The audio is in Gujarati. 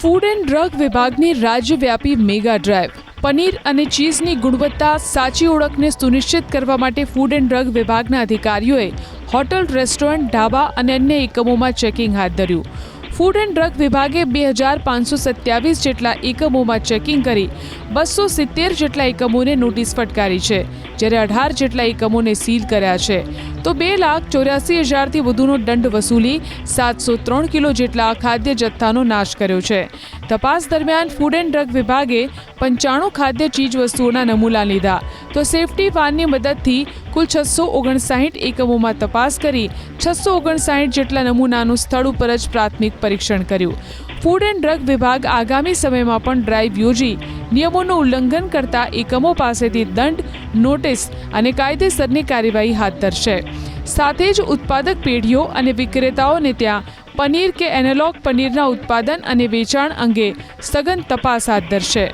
ફૂડ એન્ડ ડ્રગ વિભાગની રાજ્યવ્યાપી મેગા ડ્રાઈવ પનીર અને ચીઝની ગુણવત્તા સાચી ઓળખને સુનિશ્ચિત કરવા માટે ફૂડ એન્ડ ડ્રગ વિભાગના અધિકારીઓએ હોટલ, રેસ્ટોરન્ટ, ઢાબા અને અન્ય એકમોમાં ચેકિંગ હાથ ધર્યું. ફૂડ એન્ડ ડ્રગ વિભાગે 2527 જેટલા એકમોમાં ચેકિંગ કરી 270 જેટલા એકમોને નોટિસ ફટકારી છે, જ્યારે 18 જેટલા એકમોને સીલ કર્યા છે. તો 2,84,000થી વધુનો દંડ વસૂલી 703 કિલો જેટલા ખાદ્ય જથ્થાનો નાશ કર્યો છે. તપાસ દરમિયાન ફૂડ એન્ડ ડ્રગ વિભાગે 95 ખાદ્ય ચીજ વસ્તુઓના નમૂના લીધા. તો સેફટી વાનની મદદથી કુલ 659 એકમોમાં તપાસ કરી 659 જેટલા નમૂનાનું સ્થળ ઉપર જ પ્રાથમિક પરીક્ષણ કર્યું. ફૂડ એન્ડ ડ્રગ વિભાગ આગામી સમયમાં પણ ડ્રાઈવ યોજી નિયમોનું ઉલ્લંઘન કરતા એકમો પાસેથી દંડ, નોટિસ અને કાયદેસરની કાર્યવાહી હાથ ધરશે. સાથે જ ઉત્પાદક પેઢીઓ અને વિક્રેતાઓને ત્યાં પનીર કે એનાલોગ પનીરના ઉત્પાદન અને વેચાણ અંગે સઘન તપાસ હાથ ધરશે.